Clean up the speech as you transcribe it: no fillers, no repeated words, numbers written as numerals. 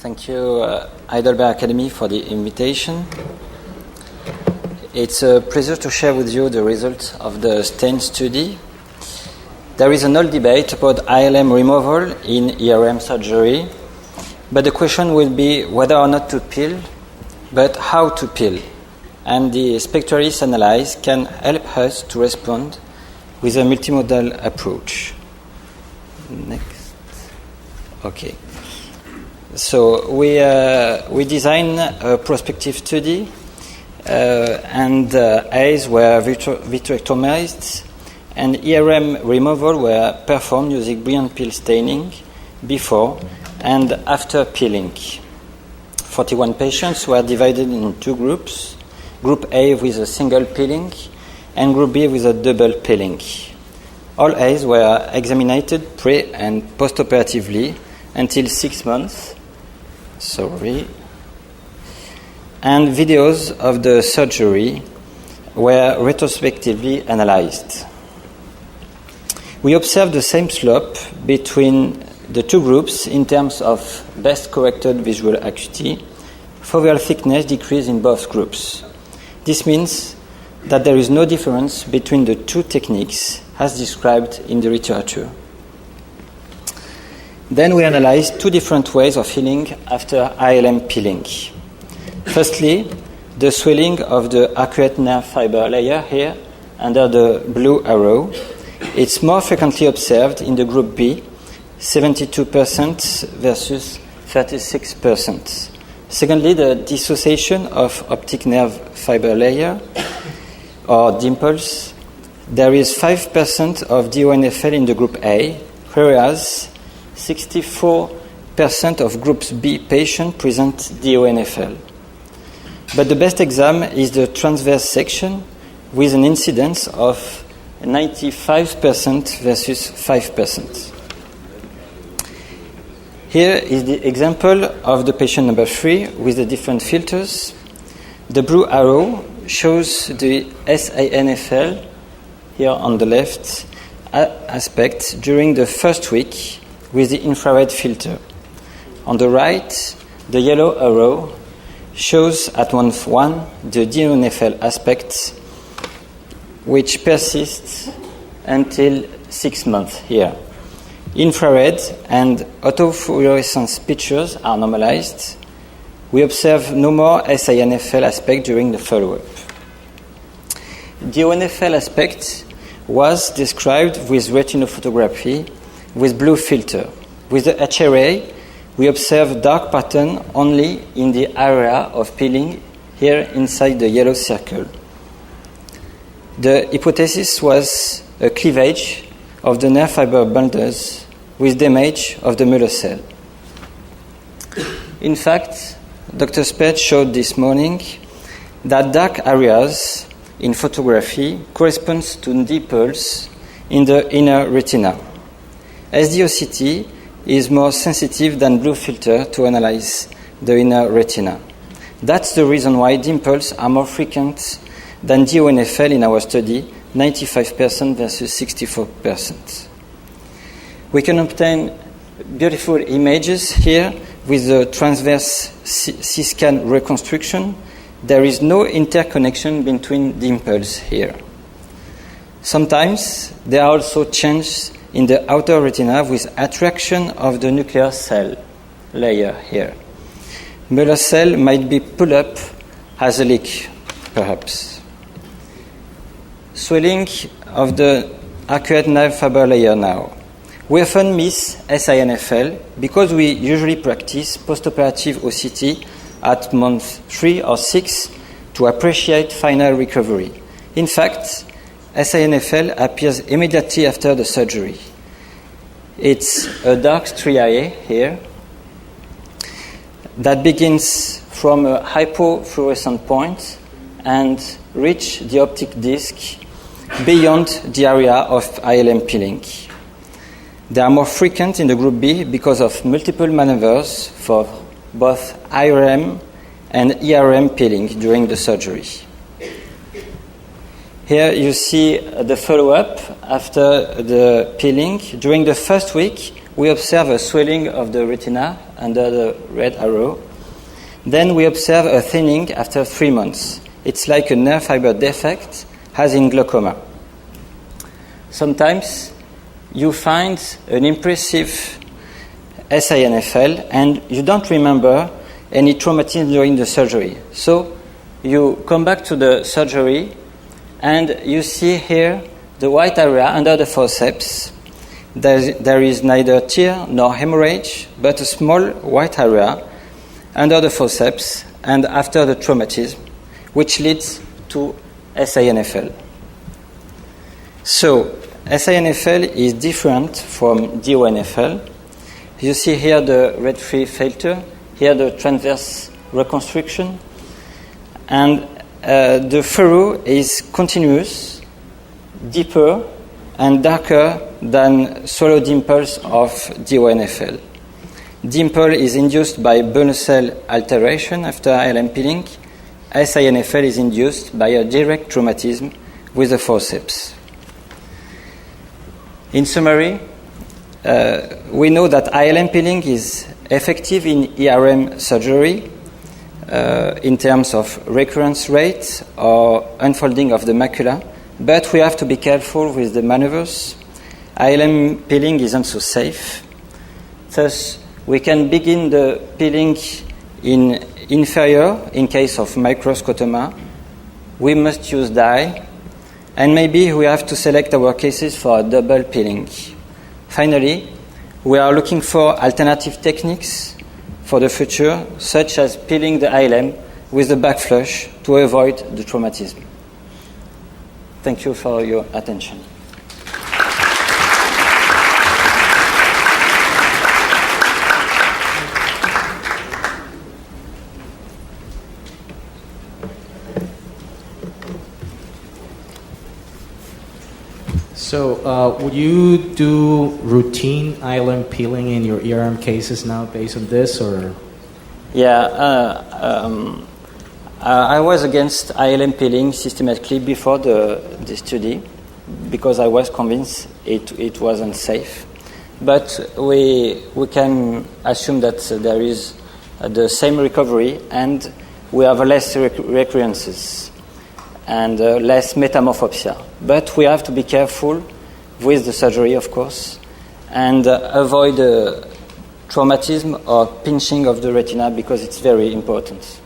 Thank you, Heidelberg Academy, for the invitation. It's a pleasure to share with you the results of the STAIN study. There is an old debate about ILM removal in ERM surgery, but the question will be whether or not to peel, but how to peel. And the Spectralis analysis can help us to respond with a multimodal approach. Next. Okay. So we design a prospective study, and eyes were vitrectomized, and ERM removal were performed using brilliant peel staining before and after peeling. 41 patients were divided in two groups: Group A with a single peeling, and Group B with a double peeling. All eyes were examined pre- and postoperatively until 6 months. And videos of the surgery were retrospectively analyzed. We observed the same slope between the two groups in terms of best corrected visual acuity. Foveal thickness decreased in both groups. This means that there is no difference between the two techniques as described in the literature. Then we analyzed two different ways of healing after ILM peeling. Firstly, the swelling of the arcuate nerve fiber layer here under the blue arrow. It's more frequently observed in the group B, 72% versus 36%. Secondly, the dissociation of optic nerve fiber layer or dimples. There is 5% of DONFL in the group A, whereas 64% of groups B patients present DONFL. But the best exam is the transverse section with an incidence of 95% versus 5%. Here is the example of the patient number 3 with the different filters. The blue arrow shows the SINFL here on the left aspect during the first week with the infrared filter. On the right, the yellow arrow shows at month 1 the DONFL aspect, which persists until 6 months here. Infrared and autofluorescence pictures are normalized. We observe no more SINFL aspect during the follow-up. DONFL aspect was described with retinophotography with blue filter. With the HRA, we observe dark pattern only in the area of peeling here inside the yellow circle. The hypothesis was a cleavage of the nerve fiber bundles with damage of the Muller cell. In fact, Dr. Speth showed this morning that dark areas in photography corresponds to dimples in the inner retina. SDOCT is more sensitive than blue filter to analyze the inner retina. That's the reason why dimples are more frequent than DONFL in our study, 95% versus 64%. We can obtain beautiful images here with the transverse C-scan reconstruction. There is no interconnection between dimples here. Sometimes there are also changes in the outer retina with attraction of the nuclear cell layer here. Muller cell might be pulled up as a leak, perhaps. Swelling of the arcuate nerve fiber layer now. We often miss SINFL because we usually practice postoperative OCT at month 3 or 6 to appreciate final recovery. In fact, SINFL appears immediately after the surgery. It's a dark striae here that begins from a hypofluorescent point and reach the optic disc beyond the area of ILM peeling. They are more frequent in the group B because of multiple maneuvers for both IRM and ERM peeling during the surgery. Here you see the follow-up after the peeling. During the first week, we observe a swelling of the retina under the red arrow. Then we observe a thinning after 3 months. It's like a nerve fiber defect, as in glaucoma. Sometimes you find an impressive SINFL and you don't remember any traumatism during the surgery. So you come back to the surgery and you see here the white area under the forceps. There is neither tear nor hemorrhage, but a small white area under the forceps and after the traumatism, which leads to SINFL. So SINFL is different from DONFL. You see here the red free filter, here the transverse reconstruction, and the furrow is continuous, deeper, and darker than swallow dimples of DONFL. Dimple is induced by bone cell alteration after ILM peeling. SINFL is induced by a direct traumatism with the forceps. In summary, we know that ILM peeling is effective in ERM surgery in terms of recurrence rate or unfolding of the macula, but we have to be careful with the maneuvers. ILM peeling isn't so safe. Thus, we can begin the peeling in inferior in case of microscotoma. We must use dye, and maybe we have to select our cases for a double peeling. Finally, we are looking for alternative techniques for the future, such as peeling the ILM with the back flush to avoid the traumatism. Thank you for your attention. So, would you do routine ILM peeling in your ERM cases now based on this, or? Yeah, I was against ILM peeling systematically before the study because I was convinced it wasn't safe. But we can assume that there is the same recovery and we have less recurrences and less metamorphopsia. But we have to be careful with the surgery, of course, and avoid traumatism or pinching of the retina because it's very important.